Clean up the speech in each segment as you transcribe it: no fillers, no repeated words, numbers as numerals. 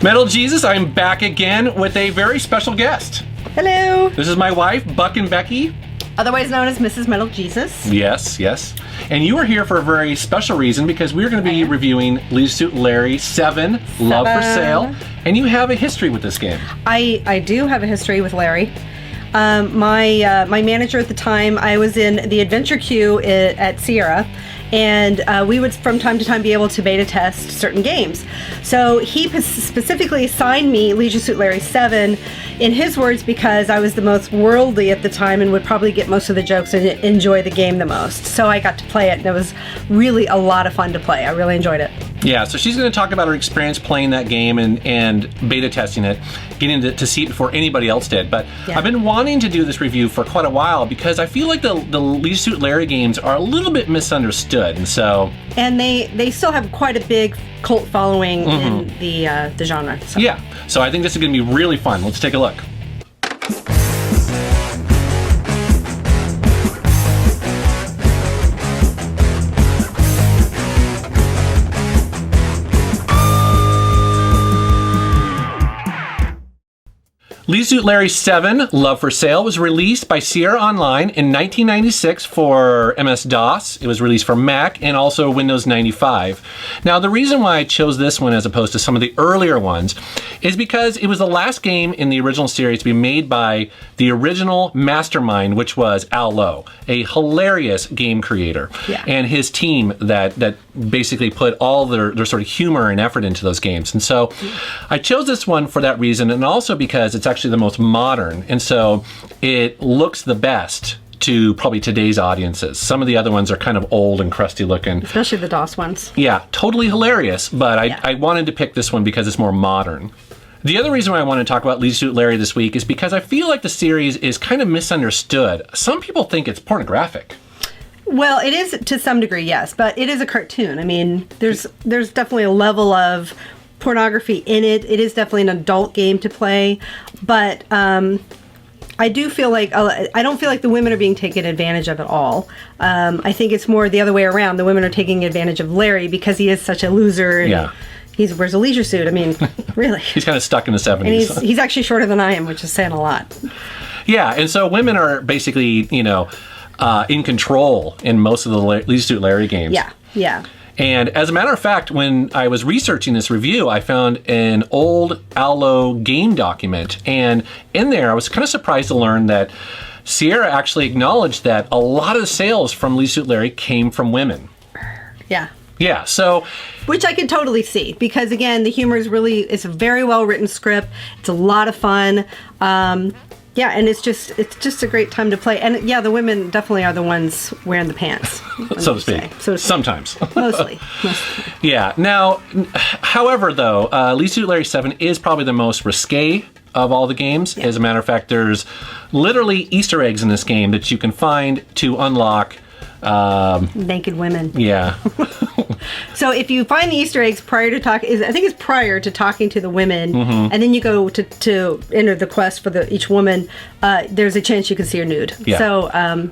Metal Jesus, I'm back again with a very special guest. Hello. This is my wife, Buck and Becky. Otherwise known as Mrs. Metal Jesus. Yes, yes. And you are here for a very special reason because we're going to be reviewing Leisure Suit Larry 7, Love for Sale. And you have a history with this game. I do have a history with Larry. My manager at the time, I was in the adventure queue at Sierra, and we would from time to time be able to beta test certain games. So he specifically assigned me Leisure Suit Larry 7, in his words, because I was the most worldly at the time and would probably get most of the jokes and enjoy the game the most. So I got to play it, and it was really a lot of fun to play. I really enjoyed it. Yeah, so she's going to talk about her experience playing that game and beta testing it, getting to see it before anybody else did. But yeah. I've been wanting to do this review for quite a while because I feel like the Leisure Suit Larry games are a little bit misunderstood, and so... And they still have quite a big cult following in the genre. So. Yeah, so I think this is going to be really fun. Let's take a look. Leisure Suit Larry 7, Love for Sale, was released by Sierra Online in 1996 for MS-DOS. It was released for Mac and also Windows 95. Now, the reason why I chose this one as opposed to some of the earlier ones is because it was the last game in the original series to be made by the original mastermind, which was Al Lowe, a hilarious game creator, and his team that basically put all their sort of humor and effort into those games. And so I chose this one for that reason, and also because it's actually the most modern, and so it looks the best to probably today's audiences. Some of the other ones are kind of old and crusty looking. Especially the DOS ones. Yeah, totally hilarious, but I wanted to pick this one because it's more modern. The other reason why I want to talk about Leisure Suit Larry this week is because I feel like the series is kind of misunderstood. Some people think it's pornographic. Well, it is to some degree, yes, but it is a cartoon. I mean, there's definitely a level of pornography in it. It is definitely an adult game to play, but I do feel like I don't feel like the women are being taken advantage of at all. I think it's more the other way around. The women are taking advantage of Larry because he is such a loser. And he wears a leisure suit. I mean, really. He's kind of stuck in the 70s. And he's actually shorter than I am, which is saying a lot. Yeah, and so women are basically, in control in most of the Leisure Suit Larry games. Yeah, yeah. And as a matter of fact, when I was researching this review, I found an old Al Lowe game document. And in there, I was kind of surprised to learn that Sierra actually acknowledged that a lot of the sales from Leisure Suit Larry came from women. Yeah. Yeah, so... Which I can totally see, because again, the humor is it's a very well-written script. It's a lot of fun. Yeah, and it's just a great time to play. And yeah, the women definitely are the ones wearing the pants. so to speak. Sometimes. Mostly. Yeah. Now, however, though, Leisure Suit Larry 7 is probably the most risque of all the games. Yeah. As a matter of fact, there's literally Easter eggs in this game that you can find to unlock... naked women. Yeah. So if you find the Easter eggs prior to prior to talking to the women, and then you go to enter the quest for each woman, there's a chance you can see her nude. Yeah. So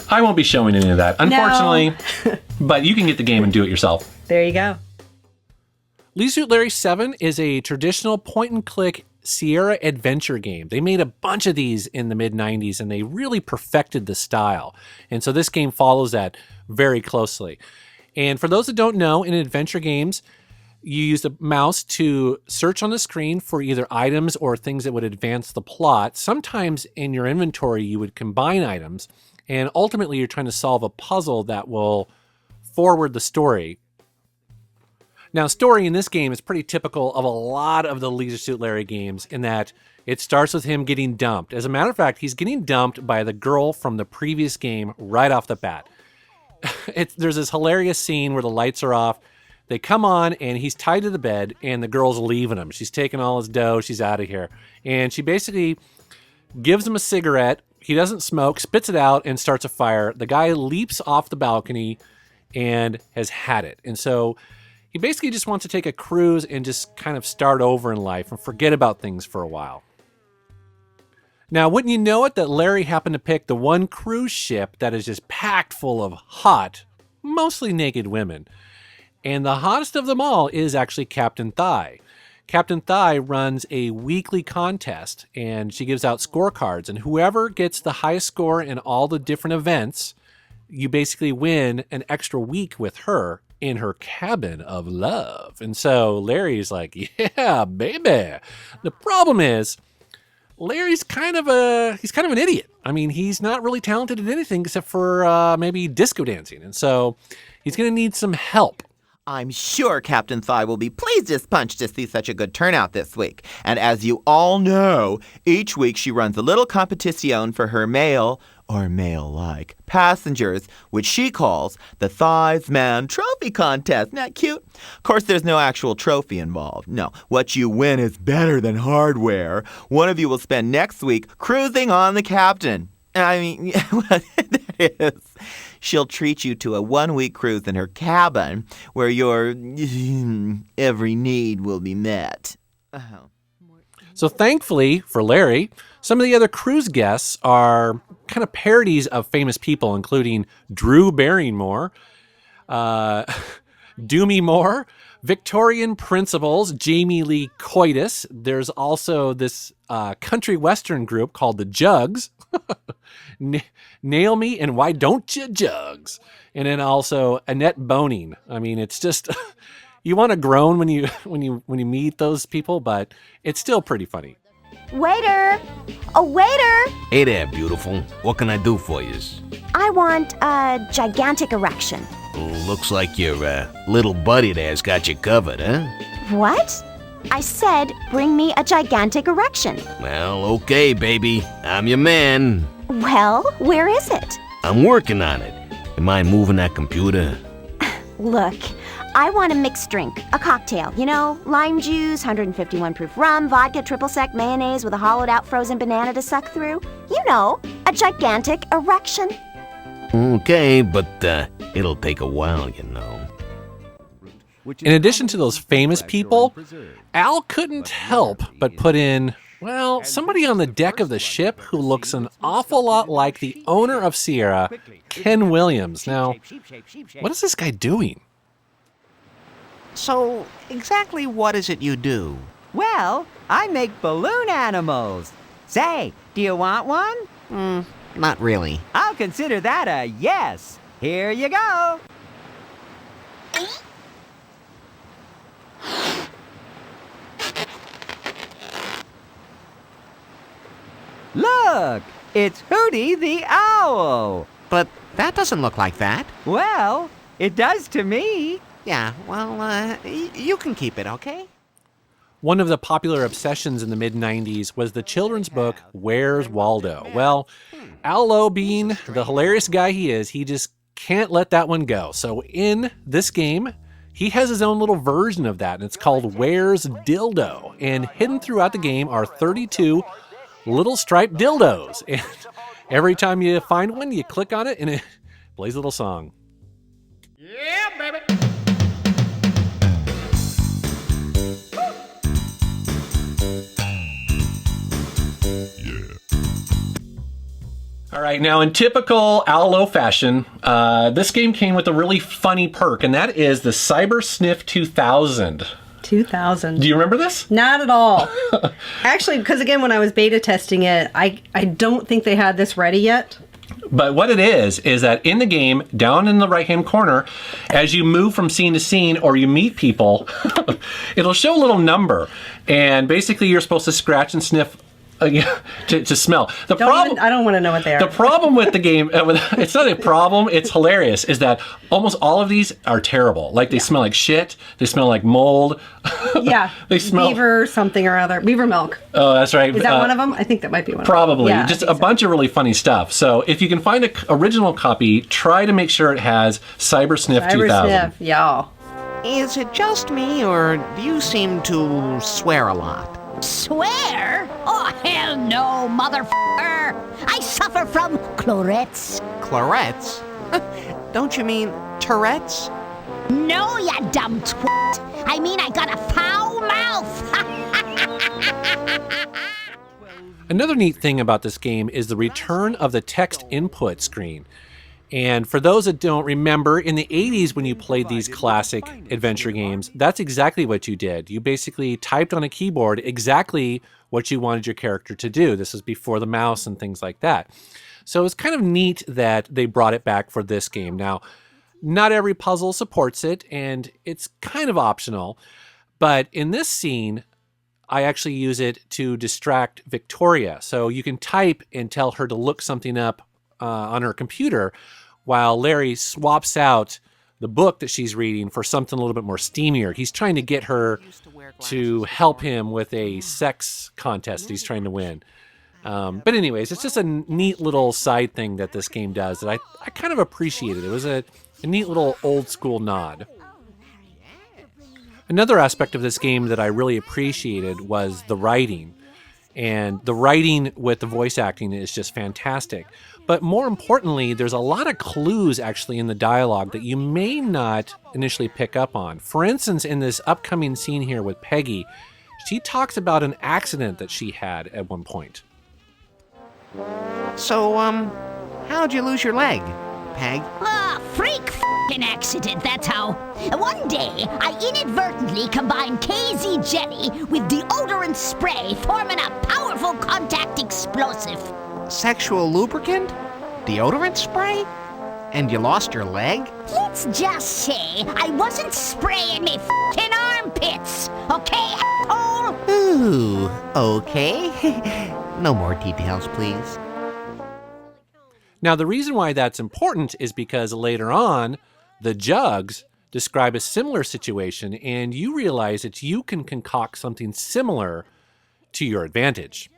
I won't be showing any of that, unfortunately. No. But you can get the game and do it yourself. There you go. Leisure Suit Larry 7 is a traditional point-and-click Sierra adventure game. They made a bunch of these in the mid-90s, and they really perfected the style. And so this game follows that very closely. And for those that don't know, in adventure games, you use the mouse to search on the screen for either items or things that would advance the plot. Sometimes in your inventory, you would combine items, and ultimately you're trying to solve a puzzle that will forward the story. Now, story in this game is pretty typical of a lot of the Leisure Suit Larry games in that it starts with him getting dumped. As a matter of fact, he's getting dumped by the girl from the previous game right off the bat. There's this hilarious scene where the lights are off. They come on, and he's tied to the bed, and the girl's leaving him. She's taking all his dough. She's out of here. And she basically gives him a cigarette. He doesn't smoke, spits it out, and starts a fire. The guy leaps off the balcony and has had it. And so he basically just wants to take a cruise and just kind of start over in life and forget about things for a while. Now, wouldn't you know it that Larry happened to pick the one cruise ship that is just packed full of hot, mostly naked women. And the hottest of them all is actually Captain Thygh. Captain Thygh runs a weekly contest, and she gives out scorecards, and whoever gets the highest score in all the different events, you basically win an extra week with her in her cabin of love. And so Larry's like, yeah, baby. The problem is, Larry's kind of an idiot. I mean, he's not really talented at anything except for maybe disco dancing. And so he's going to need some help. I'm sure Captain Thygh will be pleased as punch to see such a good turnout this week. And as you all know, each week she runs a little competition for her male, or male-like, passengers, which she calls the Thygh's Man Trophy Contest. Isn't that cute? Of course, there's no actual trophy involved. No, what you win is better than hardware. One of you will spend next week cruising on the Captain. I mean, that is... She'll treat you to a 1-week cruise in her cabin where your every need will be met. So thankfully for Larry, some of the other cruise guests are kind of parodies of famous people, including Drew Baringmore, Dewmi Moore, Victorian Principles, Lee Coitus. There's also this country western group called the Juggs. Nail Me and Why Don't You Juggs? And then also Annette Boning. I mean, it's just you want to groan when you meet those people, but it's still pretty funny. Waiter! A waiter! Hey there, beautiful. What can I do for you? I want a gigantic erection. Looks like your little buddy there's got you covered, huh? What? I said bring me a gigantic erection. Well, okay, baby. I'm your man. Well, where is it? I'm working on it. You mind moving that computer? Look, I want a mixed drink, a cocktail. You know, lime juice, 151 proof rum, vodka, triple sec mayonnaise with a hollowed out frozen banana to suck through. You know, a gigantic erection. Okay, but it'll take a while, you know. In addition to those famous people, Al couldn't help but put in, well, somebody on the deck of the ship who looks an awful lot like the owner of Sierra, Ken Williams. Now, what is this guy doing? So, exactly what is it you do? Well, I make balloon animals. Say, do you want one? Not really. I'll consider that a yes. Here you go. Look, it's Hootie the Owl. But that doesn't look like that. Well, it does to me. Yeah, well, you can keep it, okay? One of the popular obsessions in the mid-90s was the children's book, Where's Waldo? Well, Al Lowe, being the hilarious guy he is, he just can't let that one go. So in this game, he has his own little version of that, and it's called Where's Dildo? And hidden throughout the game are 32 little striped dildos. And every time you find one, you click on it, and it plays a little song. Yeah, baby. All right, now in typical Al Lowe fashion, this game came with a really funny perk, and that is the Cyber Sniff 2000. 2000. Do you remember this? Not at all. Actually, because again, when I was beta testing it, I don't think they had this ready yet. But what it is that in the game, down in the right-hand corner, as you move from scene to scene or you meet people, it'll show a little number. And basically, you're supposed to scratch and sniff to smell. I don't want to know what they are. The problem with the game, it's not a problem, it's hilarious, is that almost all of these are terrible. Like, they smell like shit, they smell like mold. Yeah, they smell beaver something or other. Beaver milk. Oh, that's right. Is that one of them? I think that might be one probably. of them. Just a bunch of really funny stuff. So if you can find an original copy, try to make sure it has Cyber Sniff 2000. Cyber Sniff, y'all. Is it just me, or do you seem to swear a lot? Swear? Oh, hell no, motherfucker! I suffer from Tourette's. Tourette's? Don't you mean Tourette's? No, ya dumb twat. I mean, I got a foul mouth. Another neat thing about this game is the return of the text input screen. And for those that don't remember, in the 80s when you played these classic adventure games, that's exactly what you did. You basically typed on a keyboard exactly what you wanted your character to do. This was before the mouse and things like that. So it's kind of neat that they brought it back for this game. Now, not every puzzle supports it, and it's kind of optional. But in this scene, I actually use it to distract Victoria. So you can type and tell her to look something up on her computer while Larry swaps out the book that she's reading for something a little bit more steamier. He's trying to get her to help him with a sex contest he's trying to win. But anyways, it's just a neat little side thing that this game does that I kind of appreciated. It was a neat little old school nod. Another aspect of this game that I really appreciated was the writing. And the writing with the voice acting is just fantastic. But more importantly, there's a lot of clues actually in the dialogue that you may not initially pick up on. For instance, in this upcoming scene here with Peggy, she talks about an accident that she had at one point. So, how'd you lose your leg, Peg? Freak f***ing accident, that's how. One day, I inadvertently combined KZ jelly with deodorant spray, forming a powerful contact explosive. Sexual lubricant? Deodorant spray? And you lost your leg? Let's just say I wasn't spraying me f***ing armpits, okay, asshole? Ooh, okay. No more details, please. Now, the reason why that's important is because later on, the Juggs describe a similar situation, and you realize that you can concoct something similar to your advantage.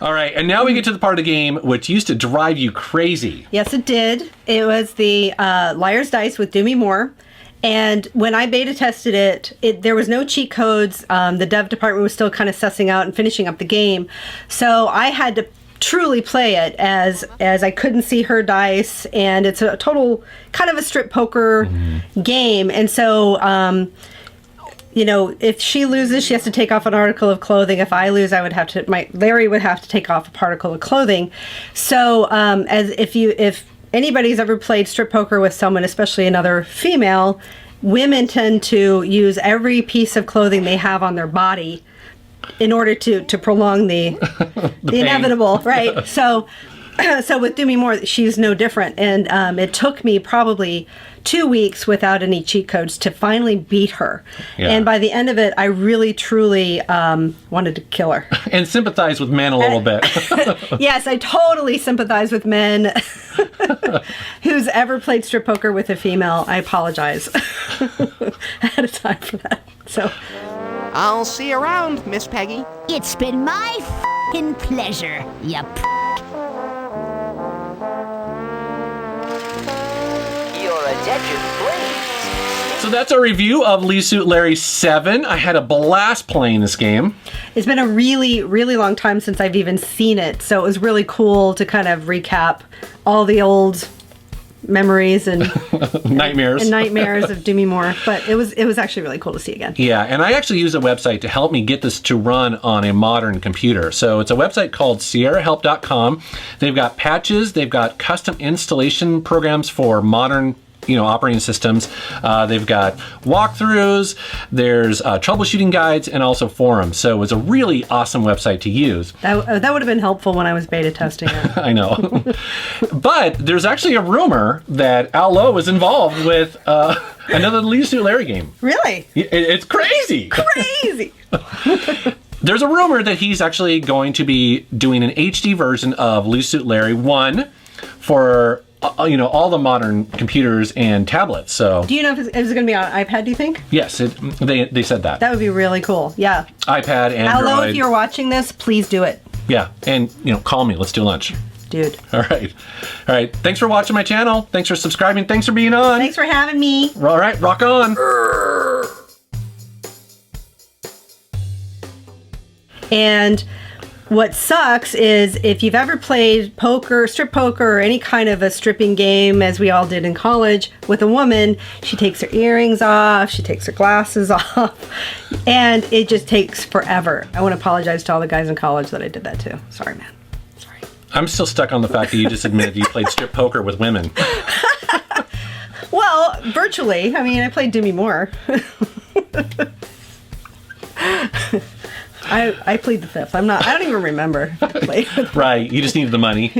All right, and now we get to the part of the game which used to drive you crazy. Yes, it did. It was the Liar's Dice with Dewmi Moore. And when I beta tested it, there was no cheat codes. The dev department was still kind of sussing out and finishing up the game. So I had to truly play it as I couldn't see her dice, and it's a total kind of a strip poker game. And so, if she loses, she has to take off an article of clothing. If I lose, Larry would have to take off a particle of clothing. So, if anybody's ever played strip poker with someone, especially another female, women tend to use every piece of clothing they have on their body in order to prolong the inevitable, right? So with Dewmi Moore, she's no different. And it took me probably 2 weeks without any cheat codes to finally beat her. Yeah. And by the end of it, I really, truly wanted to kill her. And sympathize with men a little bit. Yes, I totally sympathize with men who's ever played strip poker with a female. I apologize ahead of time for that. So I'll see you around, Miss Peggy. It's been my f***ing pleasure, you Your attention, please. So that's our review of Lee Suit Larry 7. I had a blast playing this game. It's been a really, really long time since I've even seen it, so it was really cool to kind of recap all the old memories and nightmares of Dewmi Moore. But it was actually really cool to see again. Yeah, and I actually use a website to help me get this to run on a modern computer. So it's a website called SierraHelp.com. They've got patches, they've got custom installation programs for modern operating systems. They've got walkthroughs, there's troubleshooting guides, and also forums. So it's a really awesome website to use. That would have been helpful when I was beta testing it. I know. But there's actually a rumor that Al Lowe was involved with another Lee Suit Larry game. Really? It's crazy. Crazy. There's a rumor that he's actually going to be doing an HD version of Lee Suit Larry 1 for all the modern computers and tablets. So, do you know if it's going to be on iPad? Do you think? Yes, they said that. That would be really cool. Yeah. iPad, Android. Hello, if you're watching this, please do it. Yeah, and call me. Let's do lunch, dude. All right. Thanks for watching my channel. Thanks for subscribing. Thanks for being on. Thanks for having me. All right, rock on. And what sucks is if you've ever played poker, strip poker, or any kind of a stripping game, as we all did in college, with a woman, she takes her earrings off, she takes her glasses off, and it just takes forever. I want to apologize to all the guys in college that I did that to. Sorry, man. Sorry. I'm still stuck on the fact that you just admitted you played strip poker with women. Well, virtually. I mean, I played Dewmi Moore. I plead the fifth. I don't even remember if I played. Right. You just needed the money.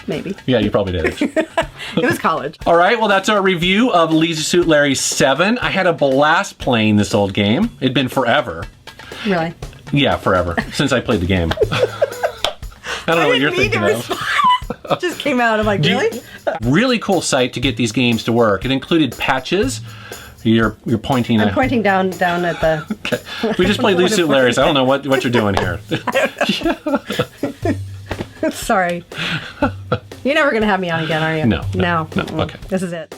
Maybe. Yeah, you probably did. It was college. All right. Well, that's our review of Leisure Suit Larry 7. I had a blast playing this old game. It'd been forever. Really? Yeah, forever. Since I played the game. I don't know what you're thinking of. It just came out. I'm like, really? Really cool site to get these games to work. It included patches. You're pointing. I'm pointing down at the. Okay. We just played Leisure Suit Larry. So I don't know what you're doing here. Sorry. You're never going to have me on again, are you? No. No. Okay. This is it.